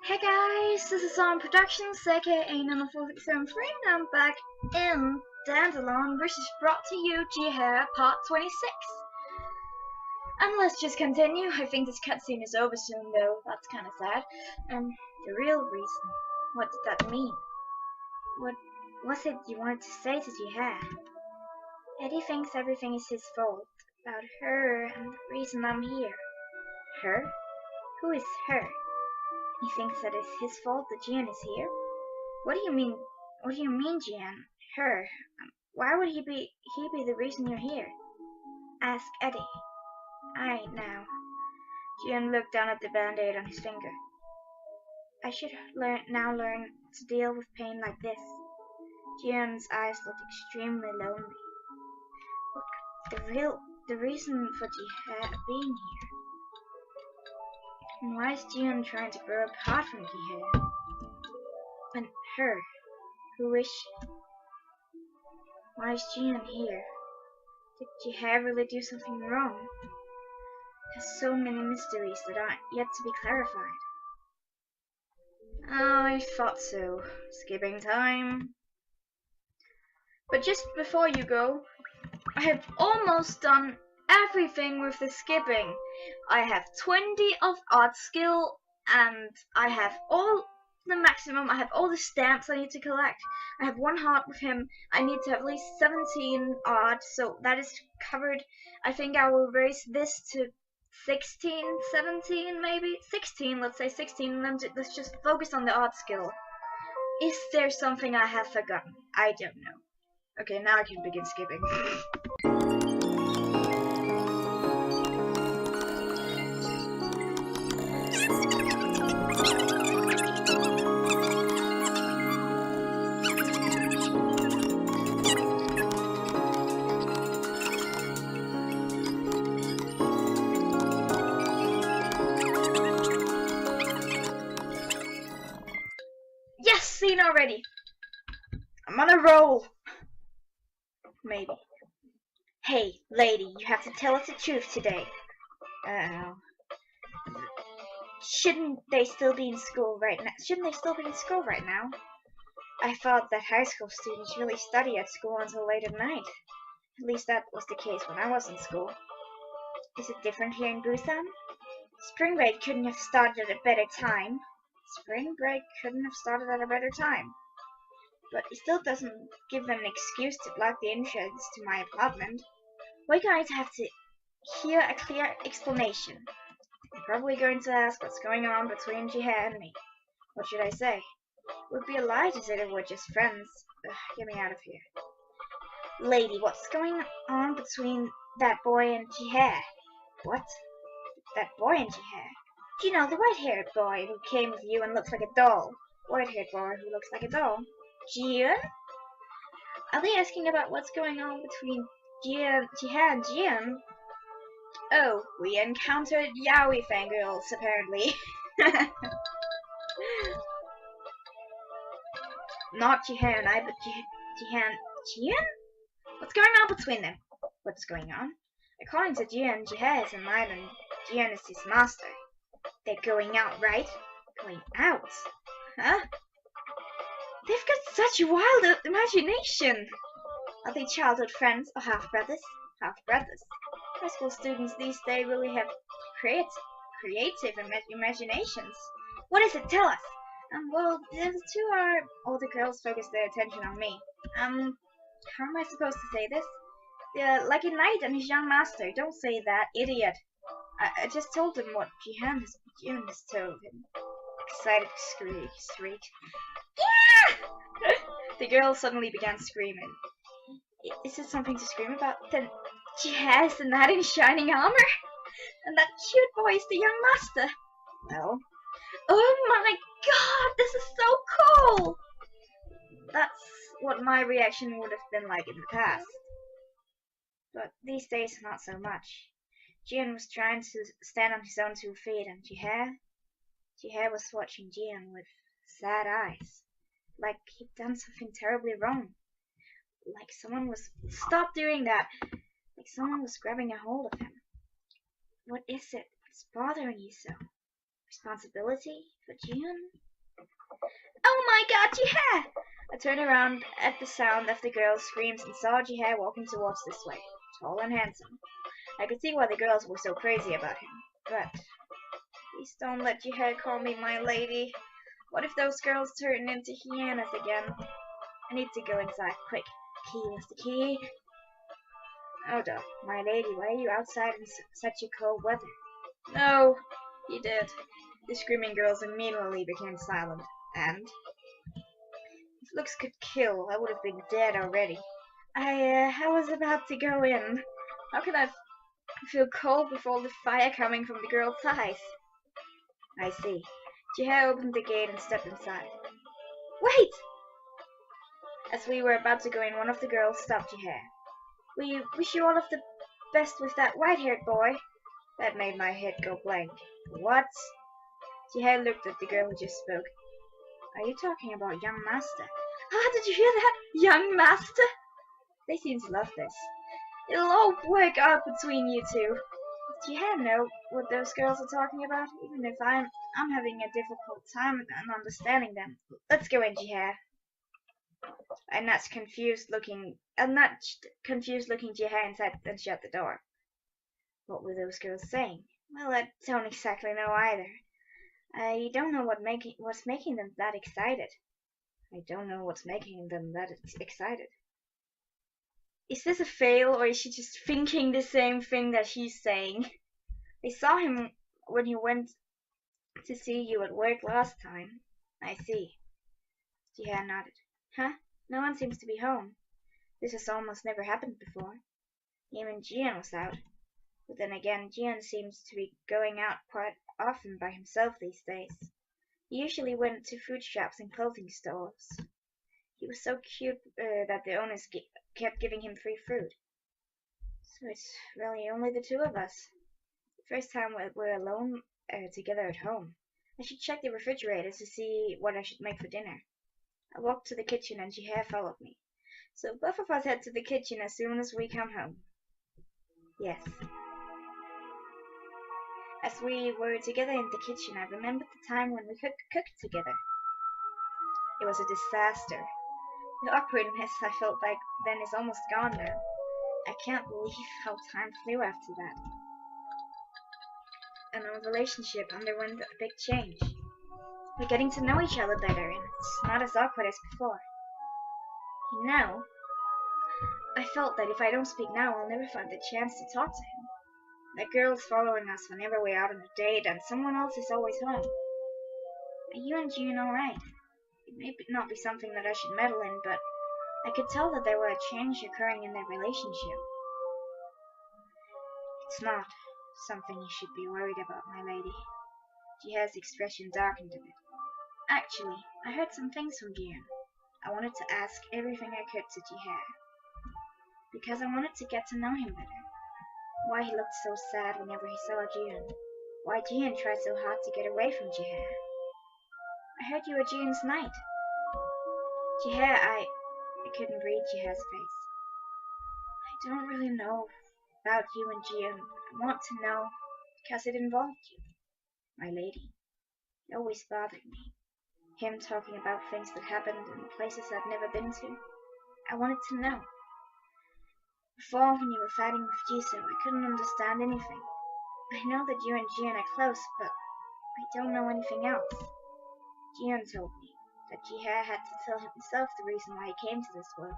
Hey guys, this is on Productions, aka number 467 and I'm back in Dandelion, which is brought to you Jihae part 26. And let's just continue. I think this cutscene is over soon though, that's kinda sad. The real reason. What did that mean? What was it you wanted to say to Jihae? Eddie thinks everything is his fault, about her and the reason I'm here. Her? Who is her? He thinks that it's his fault that Jian is here? What do you mean? What do you mean, Jian? Her? Why would he be the reason you're here? Ask Eddie. Now. Jian looked down at the band-aid on his finger. I should learn to deal with pain like this. Jian's eyes looked extremely lonely. What the reason for Jihae being here? And why is Jian trying to grow apart from Jihae? And her, who is she? Why is Jian here? Did Jihae really do something wrong? There's so many mysteries that aren't yet to be clarified. Oh, I thought so. Skipping time. But just before you go, I have almost done everything with the skipping. I have 20 of art skill and I have all the maximum. I have all the stamps I need to collect. I have 1 heart with him. I need to have at least 17 art, so that is covered. I think I will raise this to 16, 17 maybe? 16, let's say 16, and then let's just focus on the art skill. Is there something I have forgotten? I don't know. Okay, now I can begin skipping. Yes, seen already. I'm on a roll. Maybe. Hey, lady, you have to tell us the truth today. Uh-oh. Shouldn't they still be in school right now? I thought that high school students really study at school until late at night. At least that was the case when I was in school. Is it different here in Busan? Spring break couldn't have started at a better time. But it still doesn't give them an excuse to block the entrance to my apartment. We're going to have to hear a clear explanation. I'm probably going to ask what's going on between Jihae and me. What should I say? It would be a lie to say that we're just friends. Get me out of here. Lady, what's going on between that boy and Jihae? What? That boy and Jihae? Do you know the white-haired boy who came with you and looks like a doll? White-haired boy who looks like a doll. Jian? Are they asking about what's going on between Jihae and Jian? Oh, we encountered yaoi fangirls, apparently. Not Jihae and I, but Jian? What's going on between them? What's going on? According to Jian, Jihae is in line and Jian is his master. They're going out, right? Going out? Huh? They've got such a wild imagination! Are they childhood friends or half-brothers? Half-brothers. High school students these days really have creative imaginations. What is it? Tell us! Well, the 2 older girls focus their attention on me. How am I supposed to say this? They're like a knight and his young master. Don't say that, idiot. I just told him what Jihan has told him. Excited shriek. Yeah! The girl suddenly began screaming. Is it something to scream about? Then Jihae is the knight in shining armor? And that cute boy is the young master? No. Oh my god, this is so cool! That's what my reaction would have been like in the past. But these days, not so much. Jian was trying to stand on his own 2 feet, and Jihae was watching Jian with sad eyes. Like he'd done something terribly wrong. Like someone was... Stop doing that! Like someone was grabbing a hold of him. What is it? What's bothering you so? responsibility for Jian? Oh my god, Jihae! I turned around at the sound of the girl's screams and saw Jihae walking towards this way, tall and handsome. I could see why the girls were so crazy about him, but please don't let Jihae call me my lady. What if those girls turn into hyenas again? I need to go inside, quick. Key, where's the key? Oh, duh. My lady, why are you outside in such a cold weather? No, he did. The screaming girls immediately became silent, and if looks could kill, I would have been dead already. I was about to go in. How can I feel cold with all the fire coming from the girl's eyes? I see. Jihae opened the gate and stepped inside. Wait! As we were about to go in, one of the girls stopped Jihae. We wish you all of the best with that white-haired boy. That made my head go blank. What? Jihae looked at the girl who just spoke. Are you talking about young master? Ah, did you hear that? Young master? They seem to love this. It'll all work out between you two. Does Jihae know what those girls are talking about? Even if I'm having a difficult time understanding them. Let's go in, Jihae. I nudged confused looking Jihae inside and shut the door. What were those girls saying? Well, I don't exactly know either. I don't know what's making them that excited. I don't know what's making them that excited. Is this a fail, or is she just thinking the same thing that he's saying? I saw him when he went to see you at work last time. I see. Jihae nodded. Huh? No one seems to be home. This has almost never happened before. Even Jian was out. But then again, Jian seems to be going out quite often by himself these days. He usually went to food shops and clothing stores. He was so cute that the owners kept giving him free food. So it's really only the two of us. The first time we're alone together at home. I should check the refrigerator to see what I should make for dinner. I walked to the kitchen and Jihae followed me. So both of us head to the kitchen as soon as we come home. Yes. As we were together in the kitchen, I remembered the time when we cooked together. It was a disaster. The awkwardness I felt back then is almost gone now. I can't believe how time flew after that. And our relationship underwent a big change. We're getting to know each other better, and it's not as awkward as before. You know, I felt that if I don't speak now, I'll never find the chance to talk to him. That girl's following us whenever we're out on a date, and someone else is always home. Are you and Jian alright? It may not be something that I should meddle in, but I could tell that there was a change occurring in their relationship. It's not something you should be worried about, my lady. Jihae's expression darkened a bit. Actually, I heard some things from Jian. I wanted to ask everything I could to Jihae, because I wanted to get to know him better. Why he looked so sad whenever he saw Jian. Why Jian tried so hard to get away from Jihae. I heard you were Jian's knight. Jihae, I couldn't read Jihae's face. I don't really know about you and Jian. I want to know because it involved you, my lady. It always bothered me. Him talking about things that happened in places I'd never been to. I wanted to know. Before, when you were fighting with Jisoo, I couldn't understand anything. I know that you and Jian are close, but I don't know anything else. Jian told me that Jihae had to tell himself the reason why he came to this world.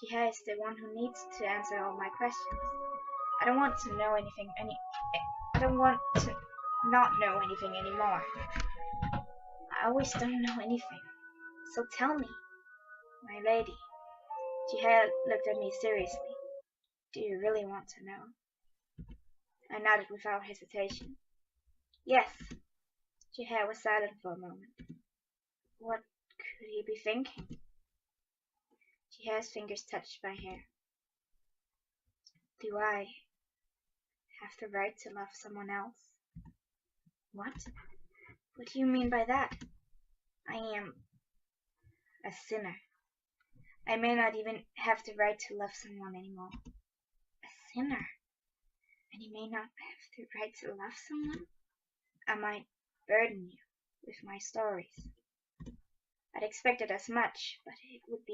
Jihae is the one who needs to answer all my questions. I don't want to know anything I don't want to not know anything anymore. I always don't know anything. So tell me, my lady. Jihae looked at me seriously. Do you really want to know? I nodded without hesitation. Yes. Jihae was silent for a moment. What could he be thinking? Jihae's fingers touched my hair. Do I have the right to love someone else? What? What do you mean by that? I am a sinner. I may not even have the right to love someone anymore. A sinner? And you may not have the right to love someone? Am I burden you with my stories. I'd expected as much, but it would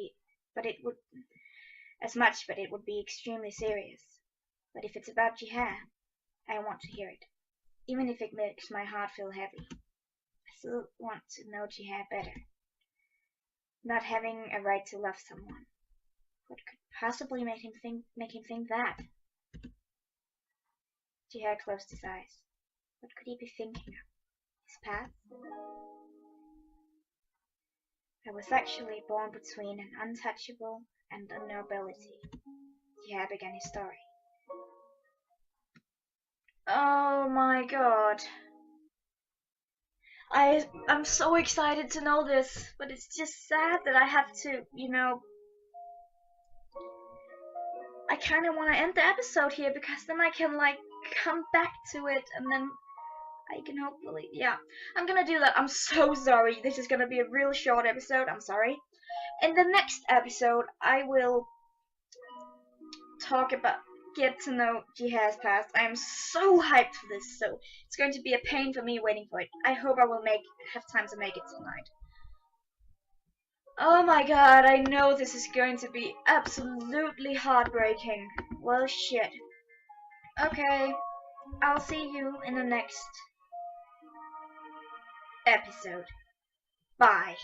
be extremely serious. But if it's about Jihae, I want to hear it, even if it makes my heart feel heavy. I still want to know Jihae better. Not having a right to love someone. What could possibly make him think that? Jihae closed his eyes. What could he be thinking of? His past? I was actually born between an untouchable and a nobility. Jihae began his story. Oh my god. I'm so excited to know this, but it's just sad that I have to, I kind of want to end the episode here because then I can like come back to it and then I can hopefully, yeah, I'm gonna do that. I'm so sorry. This is gonna be a real short episode. I'm sorry. In the next episode, I will get to know Jihae's past. I am so hyped for this, so it's going to be a pain for me waiting for it. I hope I will have time to make it tonight. Oh my god, I know this is going to be absolutely heartbreaking. Well, shit. Okay, I'll see you in the next episode. Bye.